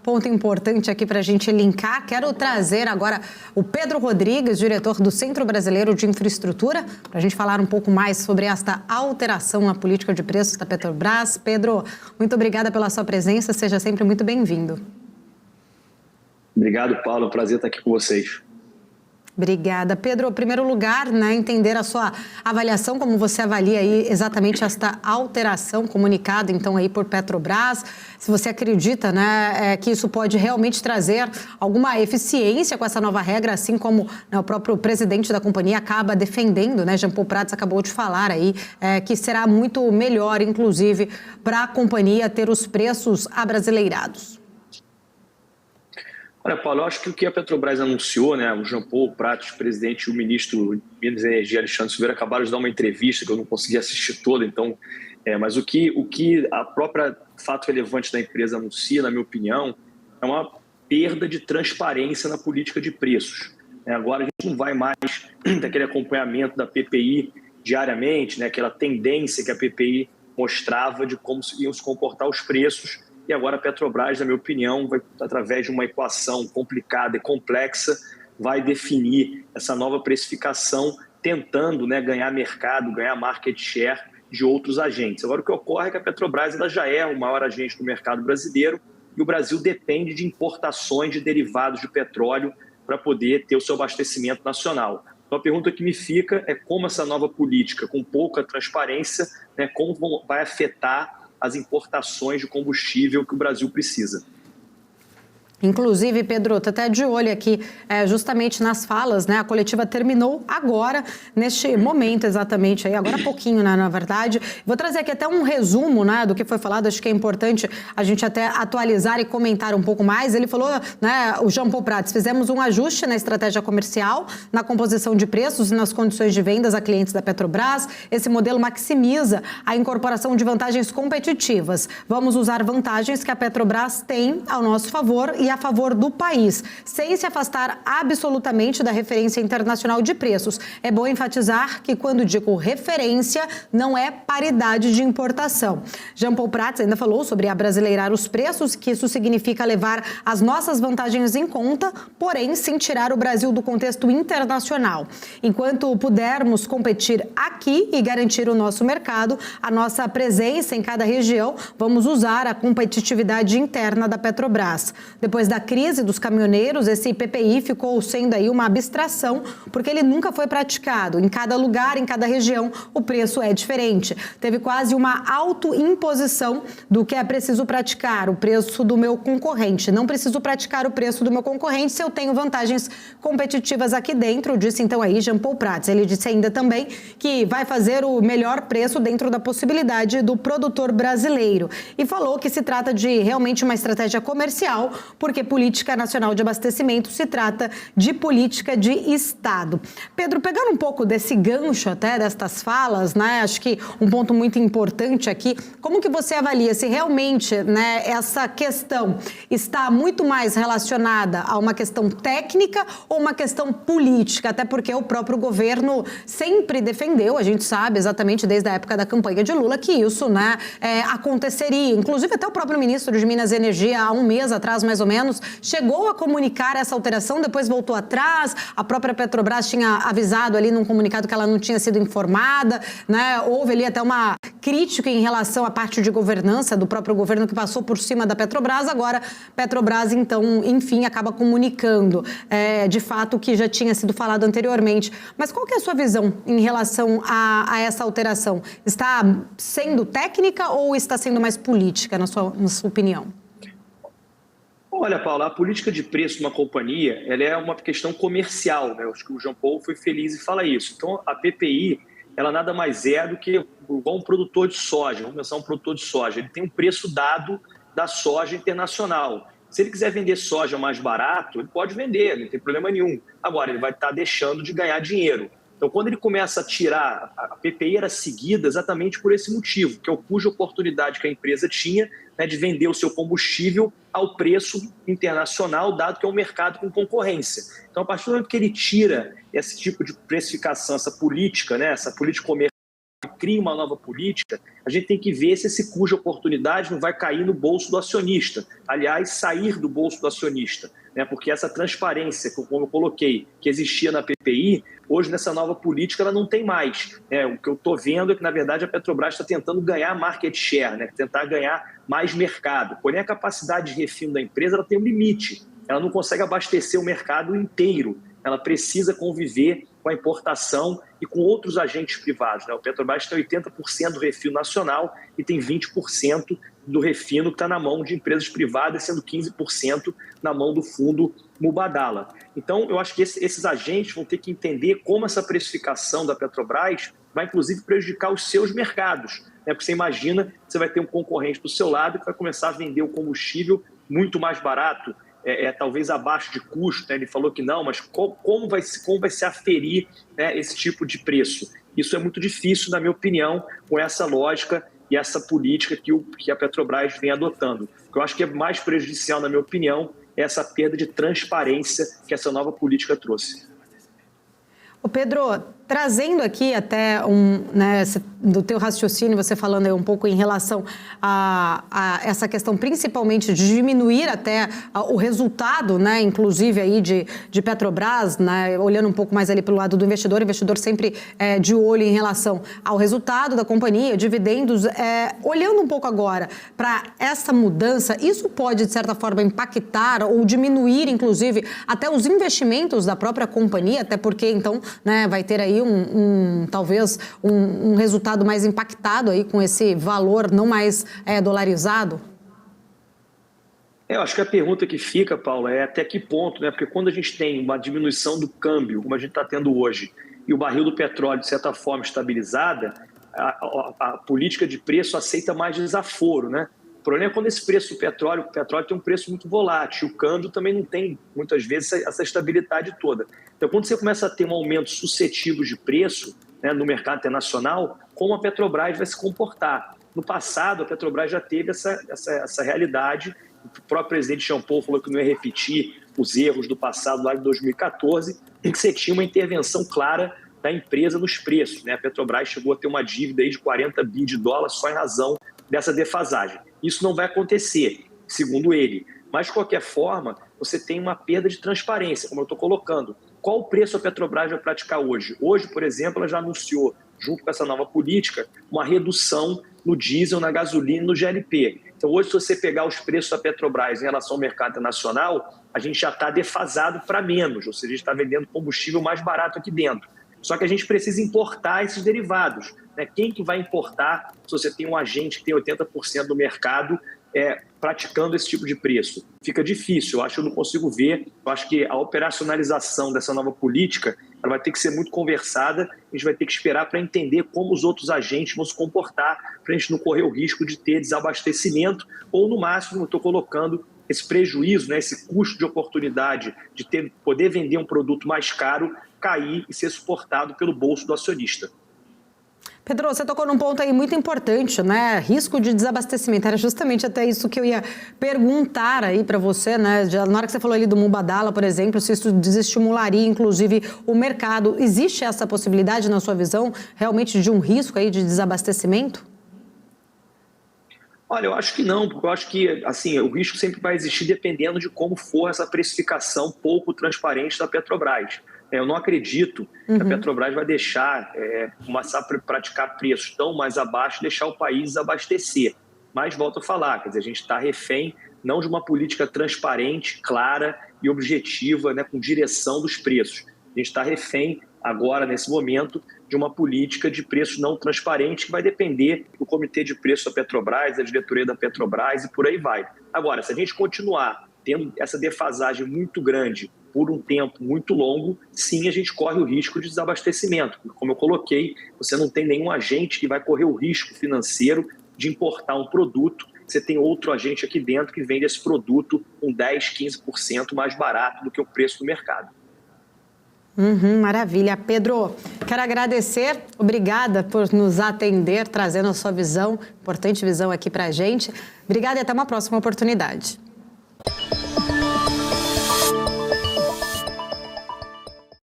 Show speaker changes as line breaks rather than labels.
Ponto importante aqui para a gente linkar. Quero trazer agora o Pedro Rodrigues, diretor do Centro Brasileiro de Infraestrutura, para a gente falar um pouco mais sobre esta alteração na política de preços da Petrobras. Pedro, muito obrigada pela sua presença, seja sempre muito bem-vindo.
Obrigado, Paulo. É um prazer estar aqui com vocês.
Obrigada. Pedro, em primeiro lugar, entender a sua avaliação, como você avalia aí exatamente esta alteração comunicada, então, aí por Petrobras, se você acredita, que isso pode realmente trazer alguma eficiência com essa nova regra, assim como o próprio presidente da companhia acaba defendendo, Jean Paul Prats acabou de falar aí, que será muito melhor, inclusive, para a companhia ter os preços abrasileirados.
Olha, Paulo, eu acho que o que a Petrobras anunciou, o Jean Paul Prats, presidente, e o ministro de Minas e Energia, Alexandre Silveira, acabaram de dar uma entrevista que eu não consegui assistir toda, então, mas o que a própria fato relevante da empresa anuncia, na minha opinião, é uma perda de transparência na política de preços. Agora a gente não vai mais daquele acompanhamento da PPI diariamente, aquela tendência que a PPI mostrava de como iam se comportar os preços. E agora a Petrobras, na minha opinião, vai, através de uma equação complicada e complexa, vai definir essa nova precificação, tentando ganhar mercado, ganhar market share de outros agentes. Agora, o que ocorre é que a Petrobras ela já é o maior agente do mercado brasileiro e o Brasil depende de importações de derivados de petróleo para poder ter o seu abastecimento nacional. Então, a pergunta que me fica é como essa nova política, com pouca transparência, como vai afetar as importações de combustível que o Brasil precisa.
Inclusive, Pedro, estou até de olho aqui, justamente nas falas, a coletiva terminou agora, neste momento exatamente, aí, agora há pouquinho, na verdade. Vou trazer aqui até um resumo, do que foi falado, acho que é importante a gente até atualizar e comentar um pouco mais. Ele falou, o Jean Paul Prats, fizemos um ajuste na estratégia comercial, na composição de preços e nas condições de vendas a clientes da Petrobras. Esse modelo maximiza a incorporação de vantagens competitivas. Vamos usar vantagens que a Petrobras tem ao nosso favor e a favor do país, sem se afastar absolutamente da referência internacional de preços. É bom enfatizar que quando digo referência, não é paridade de importação. Jean Paul Prats ainda falou sobre abrasileirar os preços, que isso significa levar as nossas vantagens em conta, porém sem tirar o Brasil do contexto internacional. Enquanto pudermos competir aqui e garantir o nosso mercado, a nossa presença em cada região, vamos usar a competitividade interna da Petrobras. Depois da crise dos caminhoneiros, esse PPI ficou sendo aí uma abstração, porque ele nunca foi praticado. Em cada lugar, em cada região, o preço é diferente. Teve quase uma autoimposição do que é preciso praticar, o preço do meu concorrente. Não preciso praticar o preço do meu concorrente se eu tenho vantagens competitivas aqui dentro, disse então aí Jean Paul Prats. Ele disse ainda também que vai fazer o melhor preço dentro da possibilidade do produtor brasileiro. E falou que se trata de realmente uma estratégia comercial, porque política nacional de abastecimento se trata de política de Estado. Pedro, pegando um pouco desse gancho até destas falas, acho que um ponto muito importante aqui, como que você avalia se realmente, essa questão está muito mais relacionada a uma questão técnica ou uma questão política, até porque o próprio governo sempre defendeu, a gente sabe exatamente desde a época da campanha de Lula, que isso, aconteceria. Inclusive até o próprio ministro de Minas e Energia, há um mês atrás, mais ou menos, chegou a comunicar essa alteração, depois voltou atrás. A própria Petrobras tinha avisado ali num comunicado que ela não tinha sido informada, Houve ali até uma crítica em relação à parte de governança do próprio governo que passou por cima da Petrobras. Agora, Petrobras, então, enfim, acaba comunicando de fato o que já tinha sido falado anteriormente. Mas qual que é a sua visão em relação a essa alteração? Está sendo técnica ou está sendo mais política, na sua opinião?
Olha, Paula, a política de preço de uma companhia ela é uma questão comercial, Eu acho que o Jean Paul foi feliz em falar isso. Então, a PPI, ela nada mais é do que igual um produtor de soja. Vamos pensar um produtor de soja. Ele tem um preço dado da soja internacional. Se ele quiser vender soja mais barato, ele pode vender, não tem problema nenhum. Agora, ele vai estar deixando de ganhar dinheiro. Então, quando ele começa a tirar, a PPI era seguida exatamente por esse motivo, que é o cuja oportunidade que a empresa tinha de vender o seu combustível ao preço internacional, dado que é um mercado com concorrência. Então, a partir do momento que ele tira esse tipo de precificação, essa política comercial, cria uma nova política, a gente tem que ver se esse custo de oportunidade não vai cair no bolso do acionista. Aliás, sair do bolso do acionista, né? Porque essa transparência, como eu coloquei, que existia na PPI, hoje nessa nova política ela não tem mais. O que eu estou vendo é que, na verdade, a Petrobras está tentando ganhar market share, né? Tentar ganhar mais mercado. Porém, a capacidade de refino da empresa ela tem um limite. Ela não consegue abastecer o mercado inteiro. Ela precisa conviver com a importação e com outros agentes privados, né? O Petrobras tem 80% do refino nacional e tem 20% do refino que está na mão de empresas privadas, sendo 15% na mão do fundo Mubadala. Então, eu acho que esses agentes vão ter que entender como essa precificação da Petrobras vai, inclusive, prejudicar os seus mercados, né? Porque você imagina que você vai ter um concorrente do seu lado que vai começar a vender o combustível muito mais barato, talvez abaixo de custo, né? Ele falou que não, mas como vai se aferir, né, esse tipo de preço? Isso é muito difícil, na minha opinião, com essa lógica e essa política que a Petrobras vem adotando. O que eu acho que é mais prejudicial, na minha opinião, é essa perda de transparência que essa nova política trouxe.
Ô Pedro, trazendo aqui até do teu raciocínio, você falando aí um pouco em relação a essa questão, principalmente de diminuir até o resultado, né, inclusive aí de Petrobras, né, olhando um pouco mais ali pelo lado do investidor, o investidor sempre de olho em relação ao resultado da companhia, dividendos, olhando um pouco agora para essa mudança, isso pode, de certa forma, impactar ou diminuir, inclusive, até os investimentos da própria companhia, até porque, então, né, vai ter aí talvez um resultado mais impactado aí com esse valor não mais dolarizado?
Eu acho que a pergunta que fica, Paula, é até que ponto, né? Porque quando a gente tem uma diminuição do câmbio, como a gente está tendo hoje, e o barril do petróleo, de certa forma, estabilizada, a política de preço aceita mais desaforo, né? O problema é quando esse preço do petróleo, o petróleo tem um preço muito volátil, o câmbio também não tem, muitas vezes, essa estabilidade toda. Então, quando você começa a ter um aumento suscetível de preço, né, no mercado internacional, como a Petrobras vai se comportar? No passado, a Petrobras já teve essa realidade. O próprio presidente Jean Paul falou que não ia repetir os erros do passado, lá de 2014, em que você tinha uma intervenção clara da empresa nos preços, né? A Petrobras chegou a ter uma dívida aí de 40 bi de dólares só em razão dessa defasagem. Isso não vai acontecer, segundo ele. Mas, de qualquer forma, você tem uma perda de transparência, como eu estou colocando. Qual o preço a Petrobras vai praticar hoje? Hoje, por exemplo, ela já anunciou, junto com essa nova política, uma redução no diesel, na gasolina e no GLP. Então, hoje, se você pegar os preços da Petrobras em relação ao mercado internacional, a gente já está defasado para menos, ou seja, a gente está vendendo combustível mais barato aqui dentro. Só que a gente precisa importar esses derivados, né? Quem que vai importar se você tem um agente que tem 80% do mercado praticando esse tipo de preço? Fica difícil, eu acho que eu não consigo ver. Eu acho que a operacionalização dessa nova política ela vai ter que ser muito conversada, a gente vai ter que esperar para entender como os outros agentes vão se comportar, para a gente não correr o risco de ter desabastecimento ou, no máximo, eu estou colocando esse prejuízo, né, esse custo de oportunidade de poder vender um produto mais caro, cair e ser suportado pelo bolso do acionista.
Pedro, você tocou num ponto aí muito importante, né? Risco de desabastecimento. Era justamente até isso que eu ia perguntar aí para você, né? Na hora que você falou ali do Mubadala, por exemplo, se isso desestimularia, inclusive, o mercado. Existe essa possibilidade, na sua visão, realmente de um risco aí de desabastecimento?
Olha, eu acho que não, porque eu acho que assim, o risco sempre vai existir dependendo de como for essa precificação pouco transparente da Petrobras. Eu não acredito que a Petrobras vai deixar começar a praticar preços tão mais abaixo, deixar o país desabastecer. Mas, volto a falar, quer dizer, a gente está refém não de uma política transparente, clara e objetiva, né, com direção dos preços. A gente está refém agora, nesse momento, de uma política de preço não transparente que vai depender do comitê de preço da Petrobras, da diretoria da Petrobras e por aí vai. Agora, se a gente continuar tendo essa defasagem muito grande por um tempo muito longo, sim, a gente corre o risco de desabastecimento. Como eu coloquei, você não tem nenhum agente que vai correr o risco financeiro de importar um produto. Você tem outro agente aqui dentro que vende esse produto com 10%, 15% mais barato do que o preço do mercado.
Maravilha. Pedro, quero agradecer. Obrigada por nos atender, trazendo a sua visão, importante visão aqui para a gente. Obrigada e até uma próxima oportunidade.